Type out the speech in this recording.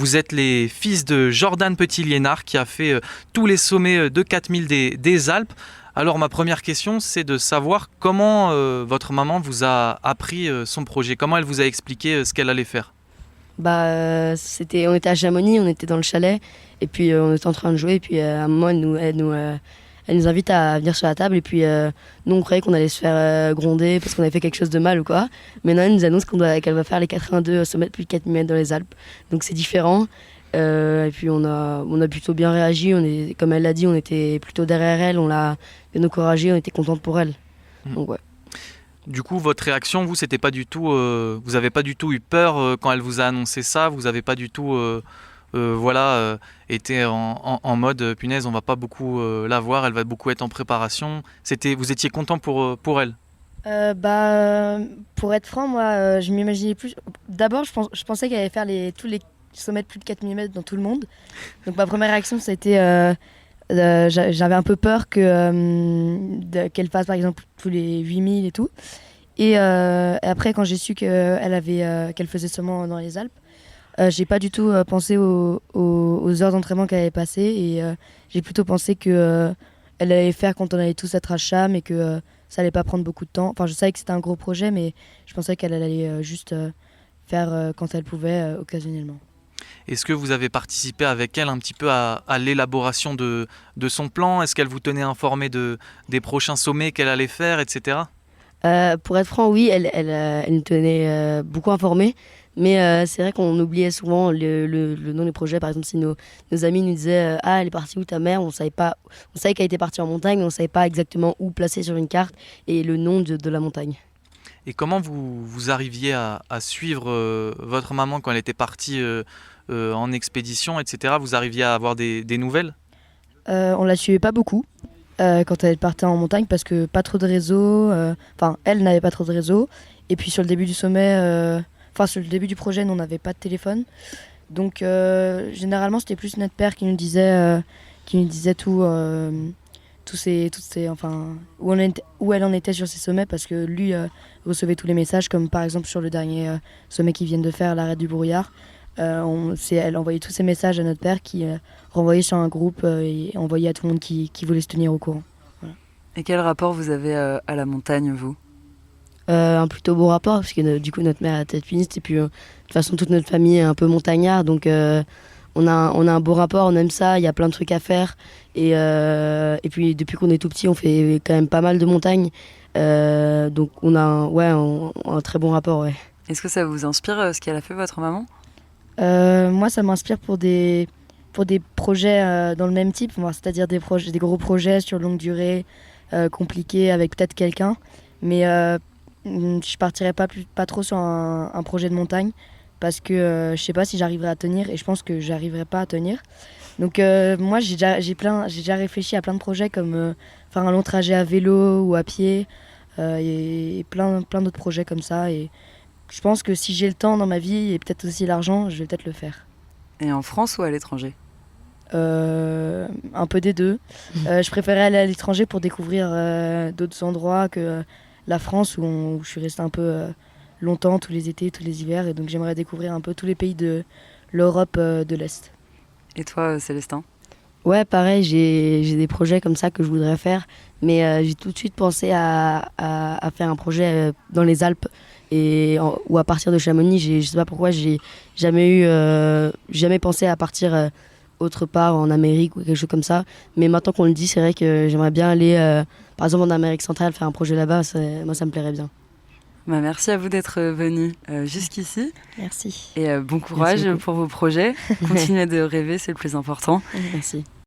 Vous êtes les fils de Jordan Petit-Liénard qui a fait tous les sommets de 4000 des Alpes. Alors ma première question, c'est de savoir comment votre maman vous a appris son projet, comment elle vous a expliqué ce qu'elle allait faire. On était à Chamonix, on était dans le chalet, et puis on était en train de jouer, et puis à un moment elle nous invite à venir sur la table, et puis nous on croyait qu'on allait se faire gronder parce qu'on avait fait quelque chose de mal ou quoi. Mais non, elle nous annonce qu'elle va faire les 82 sommets de plus de 4000 mètres dans les Alpes, donc c'est différent. Et puis on a plutôt bien réagi, comme elle l'a dit, on était plutôt derrière elle, on l'a bien encouragée, on était contente pour elle. Donc ouais. Du coup, votre réaction, vous, c'était pas du tout, vous avez pas du tout eu peur quand elle vous a annoncé ça, vous avez pas du tout, été en mode punaise, on va pas beaucoup la voir, elle va beaucoup être en préparation. Vous étiez content pour elle. Pour être franc, moi, je m'imaginais plus. D'abord, je pensais qu'elle allait faire tous les sommets de plus de 4000 mètres dans tout le monde. Donc ma première réaction, ça a été j'avais un peu peur qu'elle fasse par exemple tous les 8000 et tout. Et après, quand j'ai su qu'elle faisait seulement dans les Alpes, j'ai pas du tout pensé aux heures d'entraînement qu'elle avait passées. Et j'ai plutôt pensé qu'elle allait faire quand on allait tous être à Cham et que ça allait pas prendre beaucoup de temps. Enfin, je savais que c'était un gros projet, mais je pensais qu'elle allait juste faire quand elle pouvait, occasionnellement. Est-ce que vous avez participé avec elle un petit peu à l'élaboration de son plan? Est-ce qu'elle vous tenait informé des prochains sommets qu'elle allait faire, etc.? Pour être franc, oui, elle nous tenait beaucoup informés. Mais c'est vrai qu'on oubliait souvent le nom des projets. Par exemple, si nos amis nous disaient ah, elle est partie où ta mère? On savait qu'elle était partie en montagne, mais on ne savait pas exactement où placer sur une carte et le nom de la montagne. Et comment vous arriviez à suivre votre maman quand elle était partie en expédition, etc. Vous arriviez à avoir des nouvelles? On la suivait pas beaucoup quand elle partait en montagne parce que pas trop de réseau. Enfin, elle n'avait pas trop de réseau. Et puis sur le début du sommet, sur le début du projet, nous, on n'avait pas de téléphone. Donc généralement, c'était plus notre père qui nous disait tout. Où elle en était sur ses sommets parce que lui recevait tous les messages, comme par exemple sur le dernier sommet qu'ils viennent de faire, l'arrêt du brouillard. Elle envoyait tous ces messages à notre père qui renvoyait sur un groupe et envoyait à tout le monde qui voulait se tenir au courant. Voilà. Et quel rapport vous avez à la montagne, vous? Un plutôt beau rapport parce que du coup notre mère est alpiniste et puis de toute façon toute notre famille est un peu montagnard, donc on a un beau rapport, on aime ça, il y a plein de trucs à faire et puis depuis qu'on est tout petit on fait quand même pas mal de montagnes, donc on a un très bon rapport, ouais. Est-ce que ça vous inspire ce qu'elle a fait, votre maman? Moi ça m'inspire pour des projets dans le même type, c'est-à-dire des gros projets sur longue durée, compliqués avec peut-être quelqu'un, mais je partirais pas trop sur un projet de montagne parce que je sais pas si j'arriverai à tenir et je pense que j'arriverai pas à tenir. Donc moi j'ai déjà réfléchi à plein de projets comme faire un long trajet à vélo ou à pied et plein d'autres projets comme ça, et je pense que si j'ai le temps dans ma vie et peut-être aussi l'argent, je vais peut-être le faire. Et en France ou à l'étranger? Un peu des deux. Je préférais aller à l'étranger pour découvrir d'autres endroits que la France où je suis restée un peu longtemps, tous les étés, tous les hivers, et donc j'aimerais découvrir un peu tous les pays de l'Europe de l'Est. Et toi, Célestin? Ouais, pareil, j'ai des projets comme ça que je voudrais faire, mais j'ai tout de suite pensé à faire un projet dans les Alpes ou à partir de Chamonix. Je sais pas pourquoi, j'ai jamais pensé à partir autre part en Amérique ou quelque chose comme ça. Mais maintenant qu'on le dit, c'est vrai que j'aimerais bien aller, par exemple en Amérique centrale, faire un projet là-bas. Moi, ça me plairait bien. Merci à vous d'être venus jusqu'ici. Merci. Et bon courage pour vos projets. Continuez de rêver, c'est le plus important. Merci.